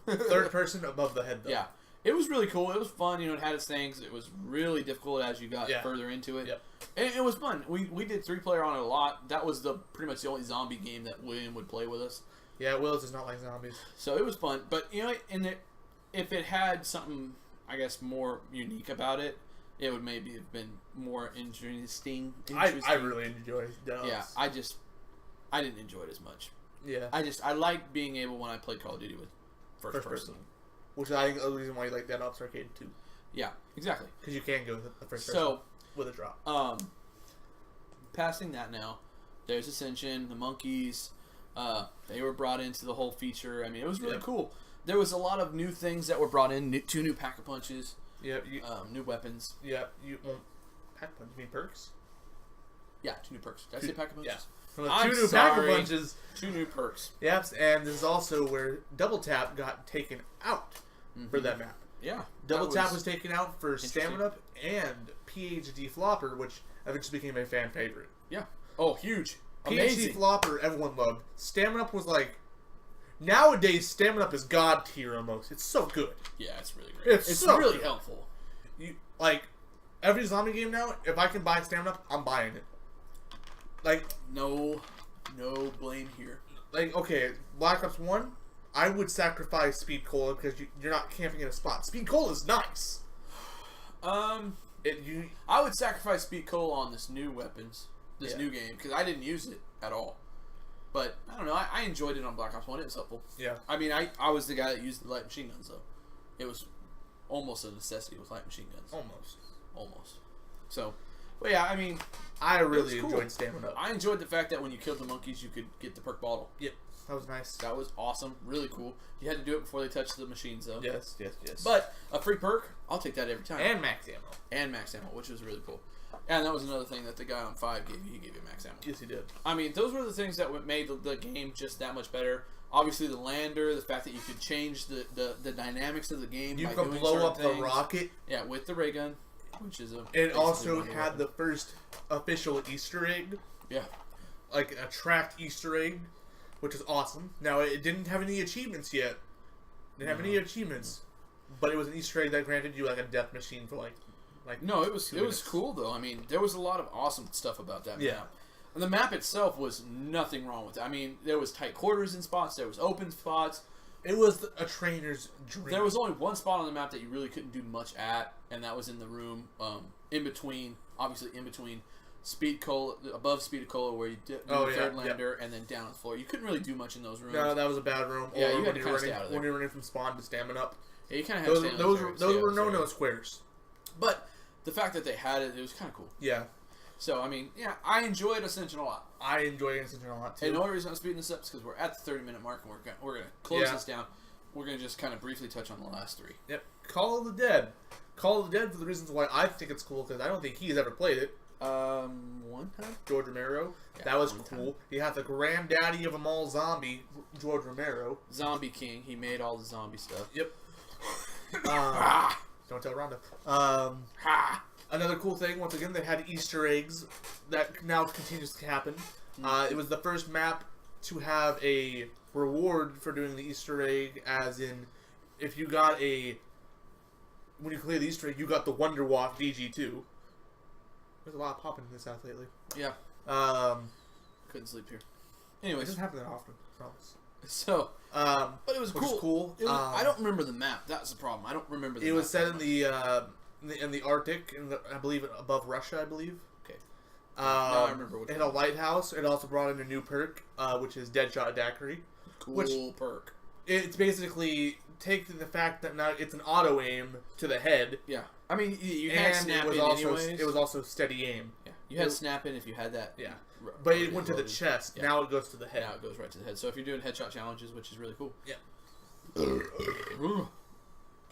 third person above the head, though. Yeah. It was really cool. It was fun. It had its things. It was really difficult as you got further into it. Yep. And it was fun. We did 3-player on it a lot. That was pretty much the only zombie game that William would play with us. Yeah, Willis does not like zombies. So it was fun. But, if it had something, I guess, more unique about it, it would maybe have been more interesting. I really enjoyed Dead Ops. Yeah, I didn't enjoy it as much. Yeah. I like being able, when I play Call of Duty, with first person. Which I think is the reason why you like Dead Ops Arcade too. Yeah, exactly. Because you can go with the first person with a drop. Passing that now, there's Ascension, the monkeys. They were brought into the whole feature. I mean, it was really cool. There was a lot of new things that were brought in. 2 new pack-a-punches. Yeah. New weapons. Yeah. Pack-a-punch? You mean perks? Yeah, 2 new perks. Did I say pack-a-punches? Yeah. From the 2 new pack-a-punches. 2 new perks. Yep, and this is also where Double Tap got taken out for that map. Yeah. Double Tap was taken out for Stamina Up and PhD Flopper, which eventually became a fan favorite. Yeah. Oh, huge. PhD Flopper, everyone loved. Stamina Up was like... Nowadays, Stamina Up is god tier almost. It's so good. Yeah, it's really great. It's so really helpful. Every zombie game now, if I can buy Stamina Up, I'm buying it. No blame here. Okay, Black Ops 1, I would sacrifice Speed Cola because you're not camping in a spot. Speed Cola is nice. I would sacrifice Speed Cola on this new weapons, new game, because I didn't use it at all. But, I don't know, I enjoyed it on Black Ops 1. It was helpful. Yeah. I mean, I was the guy that used the light machine guns, though. It was almost a necessity with light machine guns. Almost. So, but yeah, I mean... I really enjoyed Stamina Up. I enjoyed the fact that when you killed the monkeys, you could get the perk bottle. Yep. That was nice. That was awesome. Really cool. You had to do it before they touched the machines, though. Yes. But a free perk, I'll take that every time. And max ammo. Which was really cool. And that was another thing that the guy on 5 gave you. He gave you max ammo. Yes, he did. I mean, those were the things that made the game just that much better. Obviously, the lander, the fact that you could change the dynamics of the game. You could blow up the rocket. Yeah, with the ray gun, which is a. It also had the first official Easter egg. Yeah. Like a tracked Easter egg, which is awesome. Now, it didn't have any achievements yet. But it was an Easter egg that granted you a death machine for No, it was cool though. I mean, there was a lot of awesome stuff about that map. And the map itself was nothing wrong with it. I mean, there was tight quarters in spots. There was open spots. It was a trainer's dream. There was only one spot on the map that you really couldn't do much at, and that was in the room in between Speed Cola, above Speed Cola, where you did the third lander, and then down on the floor. You couldn't really do much in those rooms. No, that was a bad room. Yeah, you had to kind of stay out of there. When you're running from spawn to stamina up. Yeah, you kind of had to stay those were no squares. But the fact that they had it was kind of cool. Yeah. So, I mean, yeah, I enjoyed Ascension a lot. I enjoy Ascension a lot, too. And the only reason I'm speeding this up is because we're at the 30-minute mark, and we're going to close this down. We're going to just kind of briefly touch on the last three. Yep. Call of the Dead. Call of the Dead, for the reasons why I think it's cool, because I don't think he's ever played it. One time? George Romero. Yeah, that was cool. He had the granddaddy of them all zombie, George Romero. Zombie King. He made all the zombie stuff. Yep. Don't tell Rhonda. Another cool thing, once again, they had Easter eggs. That now continues to happen. It was the first map to have a reward for doing the Easter egg, as in, if you got when you clear the Easter egg, you got the Wonder Walk DG2. There's a lot of popping in this house lately. Yeah. Couldn't sleep here. Anyways. It doesn't happen that often, I promise. So, but it was cool. It was, I don't remember the map. That's the problem. I don't remember the map. It was set in the Arctic, I believe above Russia, I believe. Okay. Now I remember what it had a lighthouse. It also brought in a new perk, which is Deadshot Daiquiri. Cool perk. It's basically taking the fact that now it's an auto aim to the head. Yeah. I mean, you had snap in anyways. It was also steady aim. Yeah. You had snap in if you had that. Yeah. But it went to the chest. Yeah. Now it goes to the head. Now it goes right to the head. So if you're doing headshot challenges, which is really cool. Yeah.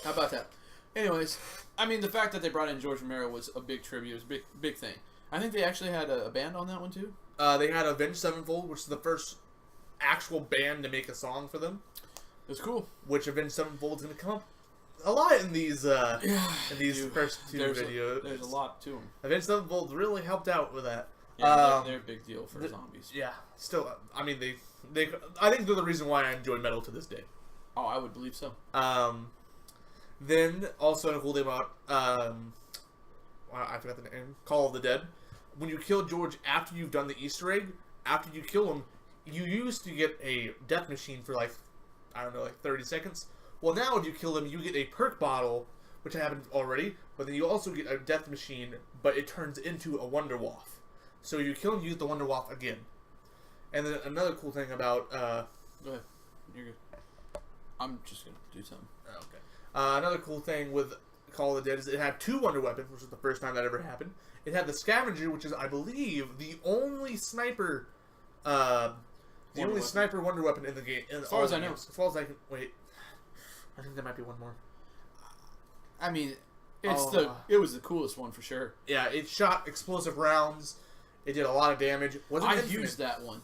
How about that? Anyways, I mean, the fact that they brought in George Romero was a big tribute. It was a big thing. I think they actually had a band on that one, too. They had Avenged Sevenfold, which is the first actual band to make a song for them. It was cool. Which Avenged Sevenfold is going to come up a lot in these first two videos. There's a lot to them. Avenged Sevenfold really helped out with that. Yeah, they're a big deal for zombies. Yeah. Still, I mean, I think they're the reason why I enjoy metal to this day. Oh, I would believe so. Then, also a cool thing about, I forgot the name, Call of the Dead. When you kill George after you've done the Easter egg, after you kill him, you used to get a death machine for 30 seconds. Well, now if you kill him, you get a perk bottle, which happened already, but then you also get a death machine, but it turns into a Wonder Waff. So you kill him, you get the Wonder Waff again. And then another cool thing about... Go ahead. You're good. I'm just going to do something. Okay. Another cool thing with Call of the Dead is it had two Wonder Weapons, which was the first time that ever happened. It had the Scavenger, which is, I believe, the only sniper... sniper Wonder Weapon in the game. As far as I know. As far as I can... Wait. I think there might be one more. I mean, it was the coolest one for sure. Yeah, it shot explosive rounds. It did a lot of damage. I used that one.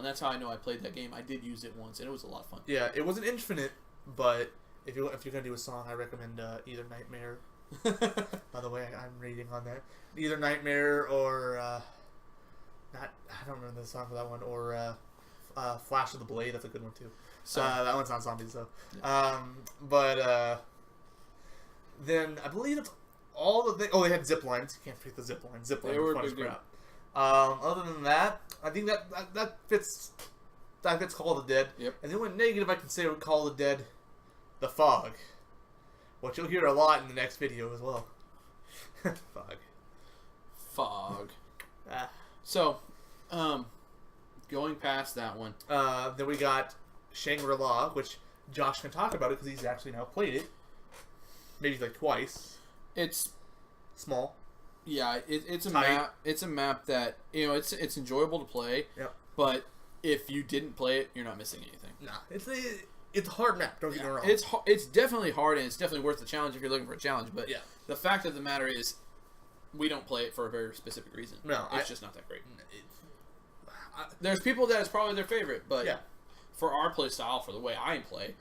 That's how I know I played that game. I did use it once, and it was a lot of fun. Yeah, it wasn't infinite, but if you're gonna do a song, I recommend either Nightmare. By the way, I'm reading on that. Either Nightmare or I don't remember the song for that one, or Flash of the Blade. That's a good one too. So that one's not zombies though. Yeah. Then I believe that's all the things. Oh, they had zip lines. You can't forget the zip lines. Zip lines were fun as crap. Other than that, I think that fits. That fits Call of the Dead. Yep. And the only negative I can say with Call of the Dead, the fog, which you'll hear a lot in the next video as well. Fog. So, going past that one, then we got Shangri-La, which Josh can talk about it because he's actually now played it. Maybe twice. It's small. Yeah, it's a map. It's a map that it's enjoyable to play. Yep. But if you didn't play it, you're not missing anything. Nah, it's a hard map. Don't get me wrong. It's definitely hard, and it's definitely worth the challenge if you're looking for a challenge. But yeah, the fact of the matter is, we don't play it for a very specific reason. No, it's just not that great. There's people that it's probably their favorite, but for our play style, for the way I play,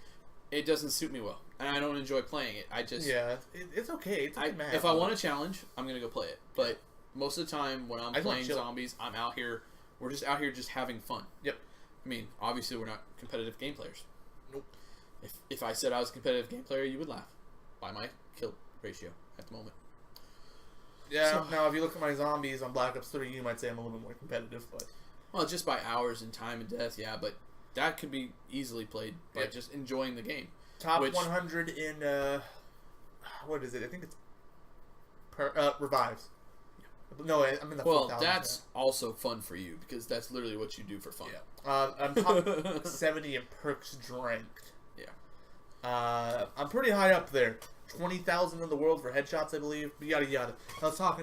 it doesn't suit me well, and I don't enjoy playing it. It's okay. It's a good map. If I want a challenge, I'm gonna go play it. But most of the time, when I'm playing zombies, I'm out here. We're just out here just having fun. Yep. I mean, obviously, we're not competitive game players. Nope. If I said I was a competitive game player, you would laugh by my kill ratio at the moment. Yeah. So, now, if you look at my zombies on Black Ops 3, you might say I'm a little bit more competitive, but well, just by hours and time and death, yeah, but that could be easily played by just enjoying the game. Top 100 in what is it? I think it's revives. No, I'm in the 4,000. Well, that's also fun for you because that's literally what you do for fun. Yeah. I'm top 70 in perks drank. Yeah. I'm pretty high up there. 20,000 in the world for headshots, I believe. Yada yada. Let's talk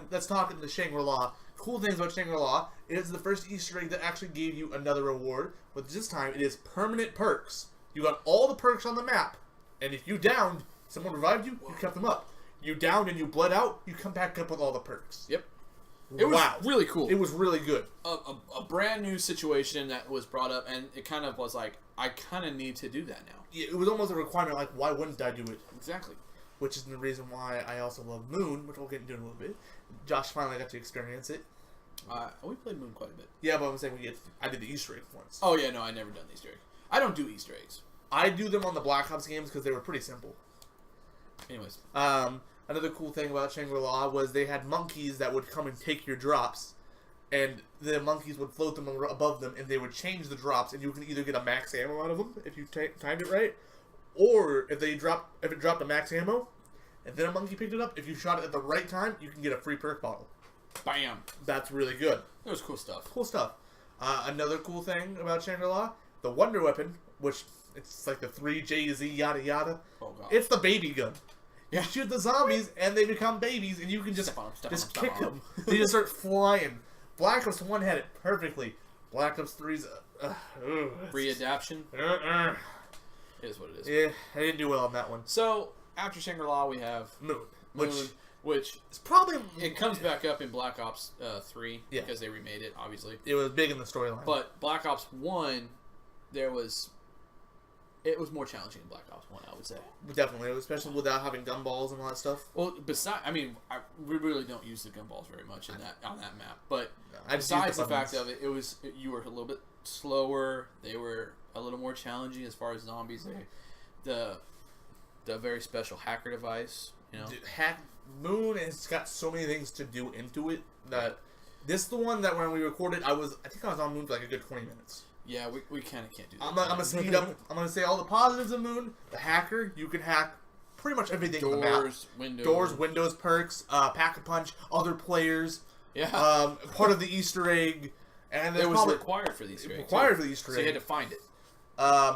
into Shangri-La. Cool things about Shangri-La. It is the first Easter egg that actually gave you another reward, but this time it is permanent perks. You got all the perks on the map, and if you downed, someone revived you, you kept them up. You downed and you bled out, you come back up with all the perks. Yep. It was really cool. It was really good. A brand new situation that was brought up, and it kind of was like, I kind of need to do that now. Yeah, it was almost a requirement, like, why wouldn't I do it? Exactly. Which is the reason why I also love Moon, which we'll get into in a little bit. Josh finally got to experience it. We played Moon quite a bit. Yeah, but I'm saying I did the Easter egg once. Oh, yeah, no, I never done the Easter egg. I don't do Easter eggs. I do them on the Black Ops games because they were pretty simple. Anyways. Another cool thing about Shangri-La was they had monkeys that would come and take your drops, and the monkeys would float them above them, and they would change the drops, and you can either get a max ammo out of them if you timed it right, or if it dropped a max ammo, and then a monkey picked it up, if you shot it at the right time, you can get a free perk bottle. Bam. That's really good. That was cool stuff. Cool stuff. Another cool thing about Shangri-La, the Wonder Weapon, which it's like the 3JZ yada yada. Oh, God. It's the baby gun. Yeah. You shoot the zombies, and they become babies, and you can just kick them. They just start flying. Black Ops 1 had it perfectly. Black Ops 3's... Readaption? It is what it is. Yeah, I didn't do well on that one. So, after Shangri-La, we have Moon. Which is probably... It comes back up in Black Ops 3, because they remade it, obviously. It was big in the storyline. But Black Ops 1, it was more challenging than Black Ops 1, I would say. Definitely, especially without having gunballs and all that stuff. Well, we really don't use the gunballs very much on that map. But no, besides the fact of it, you were a little bit slower. They were a little more challenging as far as zombies. The very special hacker device, you know. Moon has got so many things to do into it that this is the one that when we recorded, I think I was on Moon for like a good 20 minutes. Yeah, we kind of can't do that. I'm gonna speed up. I'm gonna say all the positives of Moon. The hacker, you can hack pretty much everything in the map. Doors, windows, perks, pack-a-punch, other players. Yeah. Part of the Easter egg, and it was required for the Easter egg. For the Easter egg, so you had to find it.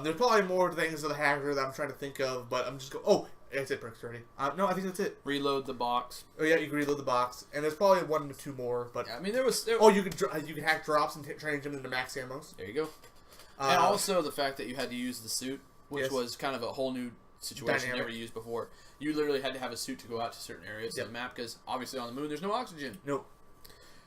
There's probably more things to the hacker that I'm trying to think of, but I'm just going. Oh, I said perks already. No, I think that's it. Reload the box. Oh yeah, you can reload the box, and there's probably 1 to 2 more. But yeah, I mean, there was. Oh, you can hack drops and change them into max ammos. There you go. And also the fact that you had to use the suit, which was kind of a whole new situation you never used before. You literally had to have a suit to go out to certain areas of the map because obviously on the Moon there's no oxygen. Nope.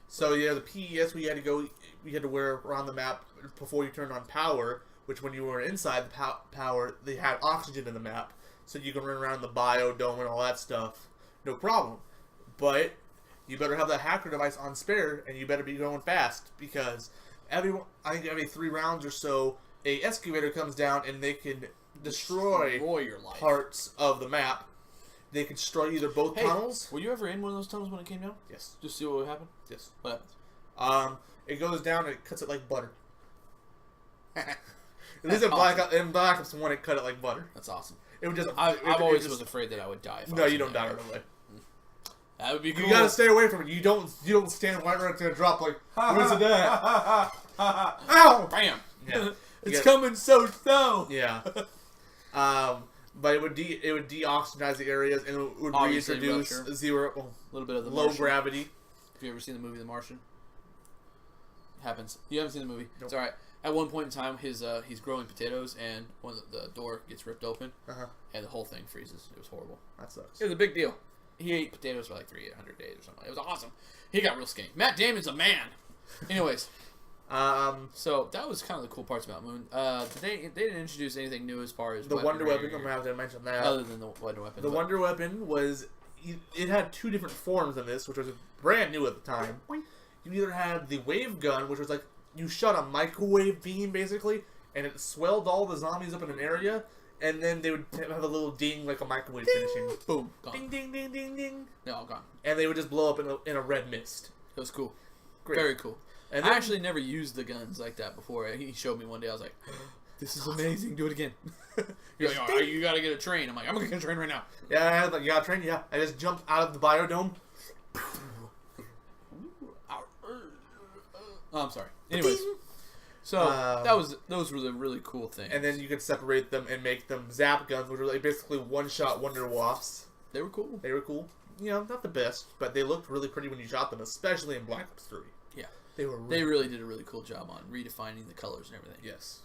So yeah, the PES we had to wear around the map before you turned on power. Which when you were inside the power, they had oxygen in the map, so you can run around the biodome and all that stuff, no problem. But you better have that hacker device on spare, and you better be going fast because I think every 3 rounds or so, a excavator comes down and they can destroy your life. Parts of the map. They can destroy either both tunnels. Were you ever in one of those tunnels when it came down? Yes. Just see what would happen? Yes. What happens? It goes down and it cuts it like butter. At least in Black Ops 1, it cut it like butter. That's awesome. It would just. I've always was afraid that I would die. No, you don't die right away. That would be cool. You gotta stay away from it. You don't stand right where it's gonna drop like, where's it at? Ow! Bam! Yeah. It's coming so slow. Yeah. But it would deoxygen the areas and it would reintroduce a little bit of the low gravity. Have you ever seen the movie The Martian? It happens. You haven't seen the movie? Nope. It's alright. At one point in time, he's growing potatoes, and the door gets ripped open, and the whole thing freezes. It was horrible. That sucks. It was a big deal. He ate potatoes for like 300 days or something. It was awesome. He got real skinny. Matt Damon's a man. Anyways, so that was kind of the cool parts about Moon. They didn't introduce anything new as far as the Wonder Weapon. I'm gonna have to mention that. Other than the Wonder Weapon. The Wonder Weapon was it had 2 different forms in this, which was brand new at the time. You either had the wave gun, which was like you shot a microwave beam basically, and it swelled all the zombies up in an area. and then they would have a little ding like a microwave finishing. Boom. Gone. Ding, ding, ding, ding, ding. They're all gone. And they would just blow up in a red mist. It was cool. Great. Very cool. And I then, actually never used the guns like that before. He showed me one day. I was like, this is amazing. Do it again. You're like, oh, you got to get a train. I'm like, I'm going to get a train right now. Yeah, I had like, yeah, train. Yeah, I just jumped out of the biodome. Oh, I'm sorry. Anyways, so those were the really cool things. And then you could separate them and make them zap guns, which were like basically one-shot wonder wafts. They were cool. They were cool. You know, not the best, but they looked really pretty when you shot them, especially in Black Ops 3. Yeah. They were. They really did a really cool job on redefining the colors and everything. Yes.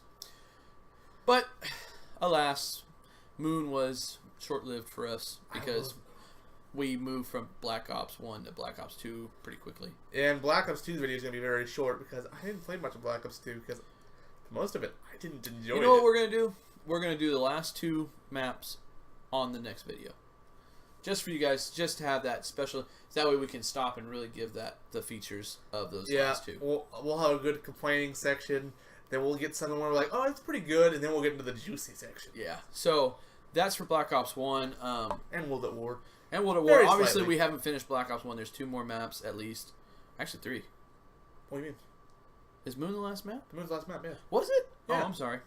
But, alas, Moon was short-lived for us because we moved from Black Ops 1 to Black Ops 2 pretty quickly. And Black Ops 2's video is going to be very short because I didn't play much of Black Ops 2 because most of it I didn't enjoy. You know what we're going to do? We're going to do the last 2 maps on the next video. Just for you guys, just to have that special. That way we can stop and really give that the features of those last 2. We'll have a good complaining section. Then we'll get something where we're like, oh, it's pretty good. And then we'll get into the juicy section. Yeah. So, that's for Black Ops 1. And World at War. And World at War. Obviously, we haven't finished Black Ops 1. There's 2 more maps, at least. Actually, 3. What do you mean? Is Moon the last map? The Moon's the last map, yeah. Was it? Yeah. Oh, I'm sorry.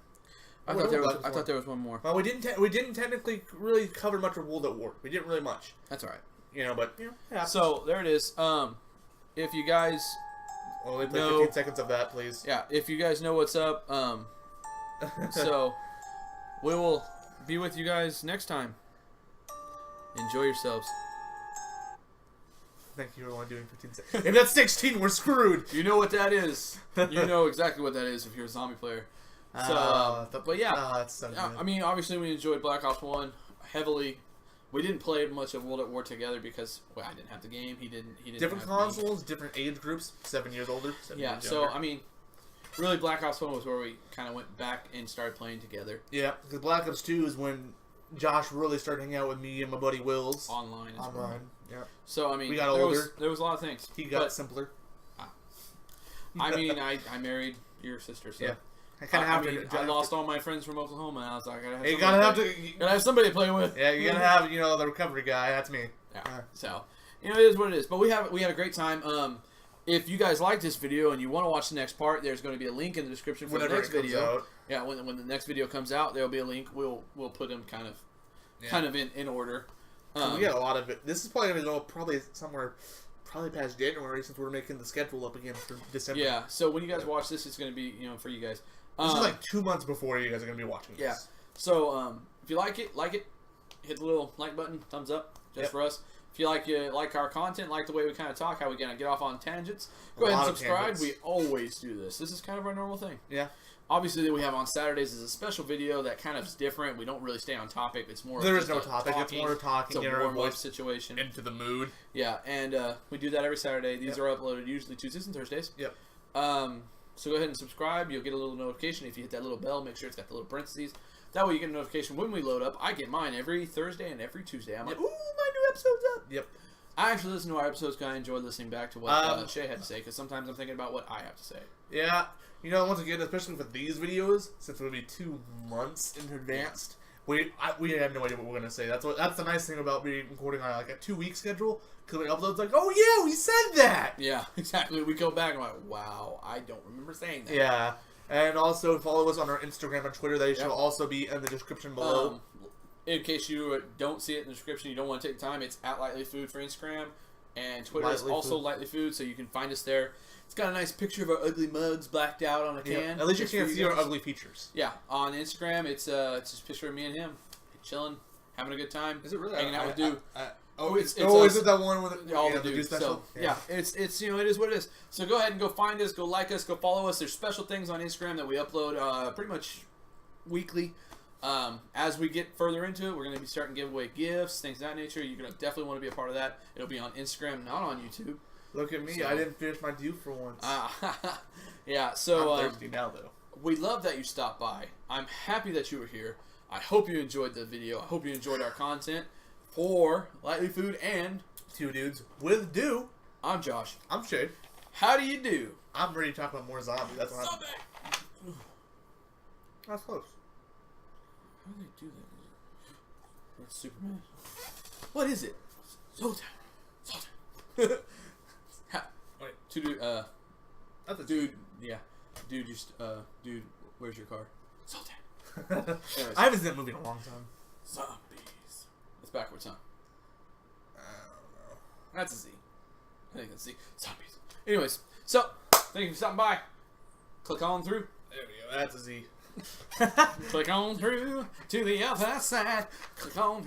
I thought there was one more. Well, we didn't technically really cover much of World at War. We didn't really much. That's all right. You know, but yeah. So there it is. If you guys only play 15 seconds of that, please. Yeah, if you guys know what's up, so we will be with you guys next time. Enjoy yourselves. Thank you for only doing 15 seconds. If that's 16, we're screwed. You know what that is. You know exactly what that is if you're a zombie player. So, but yeah, that's so good. I mean, obviously we enjoyed Black Ops 1 heavily. We didn't play much of World at War together because I didn't have the game. He didn't. Different consoles, different age groups. 7 years older. 7 yeah. years So younger. I mean, really, Black Ops 1 was where we kind of went back and started playing together. Yeah, because Black Ops 2 is when Josh really started hanging out with me and my buddy Wills Online. Yeah. So I mean, we got older. There was a lot of things. He got simpler. I mean, I married your sister. So. Yeah. I kind of have to. I lost all my friends from Oklahoma. And I was like, you gotta have somebody to play with. Yeah, you gotta have the recovery guy. That's me. Yeah. So it is what it is. But we had a great time. If you guys like this video and you want to watch the next part, there's going to be a link in the description for the next video. Out. Yeah, when the next video comes out, there'll be a link. We'll put them kind of in order. So we got a lot of it. This is probably going to go somewhere past January since we're making the schedule up again for December. Yeah. So when you guys watch this, it's going to be for you guys. This is like 2 months before you guys are going to be watching this. Yeah. So if you like it, hit the little like button, thumbs up, just for us. If you like our content, like the way we kind of talk, how we kind of get off on tangents, go ahead and subscribe. We always do this. This is kind of our normal thing. Yeah. Obviously, we have on Saturdays is a special video that kind of is different. We don't really stay on topic. It's more. There is no topic. It's more talking. It's a warm-up situation. Into the mood. Yeah, and we do that every Saturday. These are uploaded usually Tuesdays and Thursdays. Yep. So go ahead and subscribe. You'll get a little notification if you hit that little bell. Make sure it's got the little parentheses. That way you get a notification when we load up. I get mine every Thursday and every Tuesday. I'm like, ooh, my new episode's up. Yep. I actually listen to our episodes because I enjoy listening back to what Shae had to say because sometimes I'm thinking about what I have to say. Yeah. Once again, especially for these videos, since it'll be 2 months in advance, we have no idea what we're going to say. That's the nice thing about me recording on like a 2-week schedule. Because when it uploads, like, oh yeah, we said that! Yeah, exactly. We go back and we're like, wow, I don't remember saying that. Yeah. And also follow us on our Instagram and Twitter. They should also be in the description below. In case you don't see it in the description, you don't want to take the time, it's @LightlyFood for Instagram. And Twitter is also LightlyFood, so you can find us there. It's got a nice picture of our ugly mugs blacked out on a can. At least you can't see our ugly features. Yeah. On Instagram, it's just a picture of me and him. Chilling, having a good time. Is it really? Hanging out with Dew. Is it that one with all the Dew special? So, yeah, it's it is what it is. So go ahead and go find us, go like us, go follow us. There's special things on Instagram that we upload pretty much weekly. As we get further into it, we're going to be starting to give away gifts, things of that nature. You're going to definitely want to be a part of that. It'll be on Instagram, not on YouTube. Look at me. So, I didn't finish my Dew for once. Yeah, so I'm thirsty now, though. We love that you stopped by. I'm happy that you were here. I hope you enjoyed the video. I hope you enjoyed our content for Lightly Food and 2 Dudes with Dew. I'm Josh. I'm Shae. How do you do? I'm ready to talk about more zombies. That's what I'm... That's close. How are they do that? That's Superman. What is it? Sultan. Sultan. Wait. That's a dude. Yeah. Dude, dude, where's your car? Sultan. Anyways. I haven't seen that movie in a long time. Zombies. That's backwards, huh? I don't know. That's a Z. I think that's Z. Zombies. Anyways, so, thank you for stopping by. Click on through. There we go. That's a Z. Click on through to the other side. Click on